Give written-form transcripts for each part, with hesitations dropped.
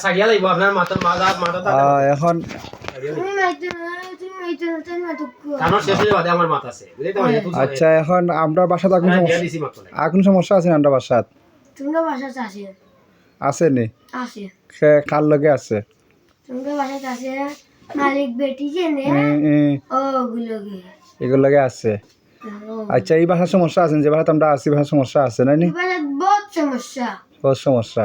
সারিয়া যাইব আপনার মাথা এখন আমার শেষ হয়ে বাদে আমার মাথা আছে বুঝতে পারছেন আচ্ছা এখন আমরা বাসাত এখন সমস্যা আছে না আমরা বাসাত তোমরা বাসা আছে আছে নি আছে কার লগে আছে তোমরা বাসা আছে মালিক বেটি যে নে ও গুলোগে এগুলো লগে আছে আচ্ছা এই ভাষার সমস্যা আছে যে ভাষাতে আমরা আছি ভাষার সমস্যা আছে না নি এবারে বহুত সমস্যা বহুত সমস্যা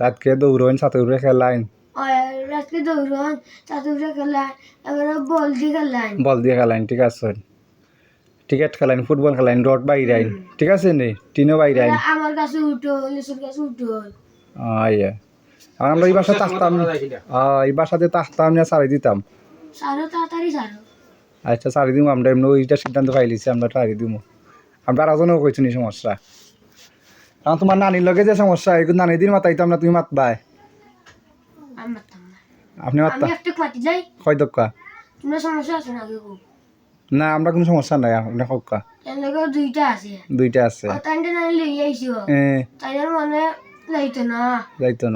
রাতকে দৌড়ন সাথে উড়ে খেলাইন আর রাতকে দৌড়ন চাতুরে খেলা এবারে বল দিয়ে খেলাইন ঠিক আছে ক্রিকেট খেলাইন ফুটবল খেলাইন রড বাইরাইন ঠিক আছে নি টিনো বাইরাইন আমার কাছে উঠো লিসুর কাছে উঠো আইয়া আমরা এই ভাষা তাস্তাম এই ভাষাতে তাস্তাম না সারি দিতাম সারো তাড়াতাড়ি সারো আচ্ছা সারি দিব আমরা এমনি ওইটা সিদ্ধান্ত পাইলিছি আমরা সারি দিব আমরা আরেকজনও কইছি নি সমস্যা কারণ তোমার নানির লগে যে সমস্যা এগুলো নানি দিন মাতাইতাম না তুমি মাতবাই আপনি মাততা আমি একটু মাটি যাই কয় দক্কা তোমরা সমস্যা আছে না গো না আমরা কোনো সমস্যা নাই আপনি হক্কা এর লগে দুইটা আছে দুইটা আছে তাইতে না লই আইছো তাইদের মনে যাইতো না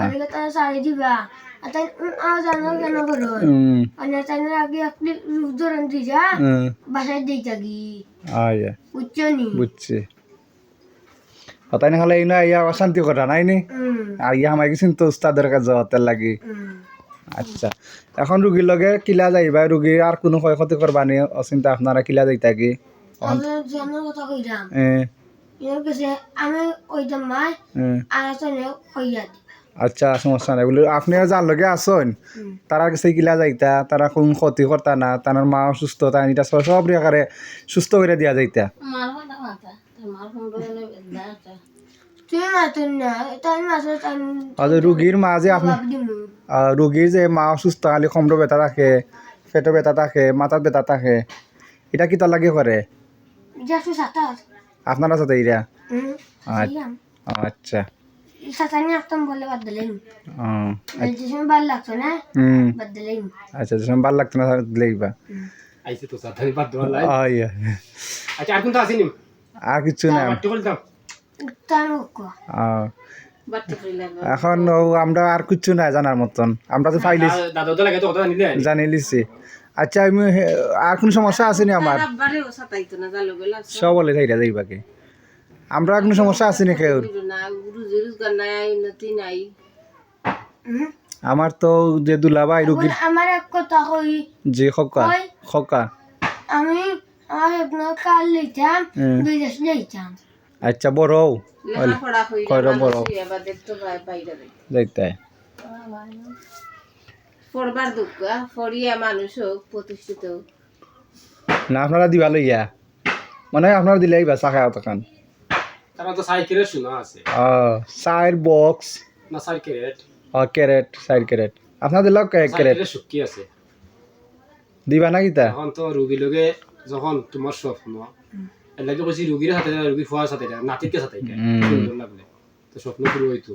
তাহলে তারা সারি দিবা আর তাই জানো কেন করো মানে তাইদের আগে আপনি রূপ ধরেন দি যা বাসায় দিই থাকি আয়া বুঝছো নি বুঝছি তাই না হলে এই না ইয়া অশান্তি করা নাই নি আর ইয়া আমার কিছু তো উস্তাদের কাছে যাওয়ার লাগি আচ্ছা এখন রুগীর লগে কিলা যাইবা রুগীর আর কোনো ক্ষয়ক্ষতি করবা নি অচিন্তা আপনারা কিলা যাই থাকি জানার কথা কইরাম এর কাছে আমি ওইটা মাই আর আসলে কইয়া দিবা আচ্ছা সমস্যা নাই বলে আপনি যার লগে আসেন তারা কাছে কিলা যাইতা তারা কোন ক্ষতি করতা না তার মা অসুস্থ তাই এটা সব রেখারে সুস্থ করে দিয়া যাইতা তুমি মাতুন না তাই মাসে আচ্ছা রুগীর মা যে আপনি রুগীর যে মা অসুস্থ খালি কমর ব্যথা থাকে পেটে ব্যথা থাকে মাথার ব্যথা থাকে এটা কি তার লাগে করে আপনারা সাথে ইরা আচ্ছা আচ্ছা যখন ভাল লাগতো না দিলেইবা আর কিছু না এখন আমরা আর কিছু নাই জানার মতন আমরা তো ফাইলি জানি লিছি আচ্ছা আমি আর কোন সমস্যা আছে নি আমার সব বলে থাইরা যাইবাকে আমরা কোনো সমস্যা আছে নি কেউ আমার তো যে দুলাভাই রুগী আমার এক কথা কই যে খোকা আমি আমার কাল লইতাম বিদেশ লইতাম আচ্ছা বড় কয়রা বড় যাইতাই পড়বার দুঃখ পড়িয়া মানুষ হোক প্রতিষ্ঠিত না আপনারা দিবা লইয়া মানে আপনারা দিলেই বা চা খাওয়া তখন তারা তো সাইকেলের শোনা আছে চায়ের বক্স না সাইড ক্যারেট ক্যারেট সাইড ক্যারেট আপনারা দিল ক্যারেট শুকি আছে দিবা না কিতা এখন তো রুগী লগে যখন তোমার স্বপ্ন এর লাগে কইছি রুগীর সাথে রুগীর ফুয়ার সাথে নাতিকে সাথে সুন্দর লাগলে তো স্বপ্ন পুরো হইতো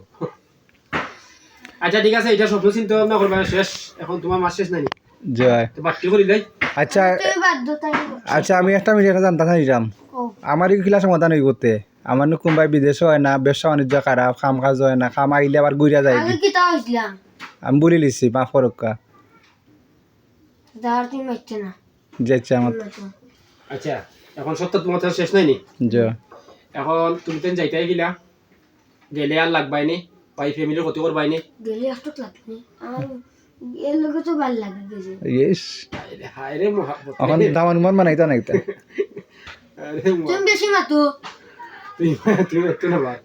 আচ্ছা ঠিক আছে এটা স্বপ্ন চিন্তা ভাবনা করবা শেষ এখন তোমার মাস শেষ নাই জয় তো বাকি করি দেই আচ্ছা আচ্ছা আমি একটা মিনিট জানতে চাইলাম আমার কিলা সমাধান হই করতে আমার নো কোনবাই বিদেশ হয় না ব্যবসা বাণিজ্য খারাপ কাম কাজ হয় না কাম আইলে আবার ঘুরিয়া যায় আমি বলে লিছি মা ফরক্কা যাচ্ছে আমার আচ্ছা এখন সত্য তোমার তো শেষ নাই নি এখন তুমি তো যাইতাই গিলা গেলে আর লাগবাই নি পাই ফ্যামিলির ক্ষতি করবাই নি গেলে একটু লাগবে আর এর লগে তো ভালো লাগে গেছে ইয়েস হায় রে মোহাব্বত এখন দামান মান মানাইতা নাইতা আরে তুমি বেশি মাতো তুমি একটু না ভাই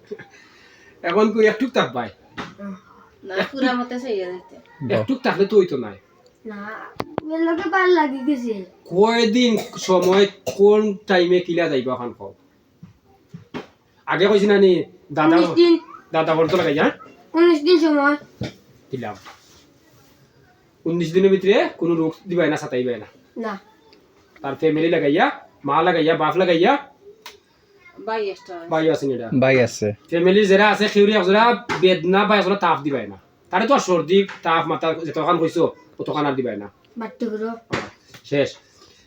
এখন কই একটু তাক ভাই না পুরা মতে চাইয়া দিতে একটু থাকলে তো হইতো না না এর লগে ভালো লাগে গেছে কয়দিন সময় কোন টাইমে কিলা যাইবা এখন কও আগে কইছি না নি দাদা বলতো লাগাই যা 19 দিন সময় দিলাম 19 দিনের ভিতরে কোনো রোগ দিবাই না সাতাইবাই না না তার ফ্যামিলি লাগাইয়া মা লাগাইয়া বাপ লাগাইয়া বাই আছে নিডা বাই আছে ফ্যামিলি যারা আছে খেউরি একজোড়া বেদনা বা একজোড়া তাপ দিবাই না তারে তো সর্দি তাপ মাথা যতক্ষণ কইছো ততক্ষণ আর দিবাই না বাট্টু করো শেষ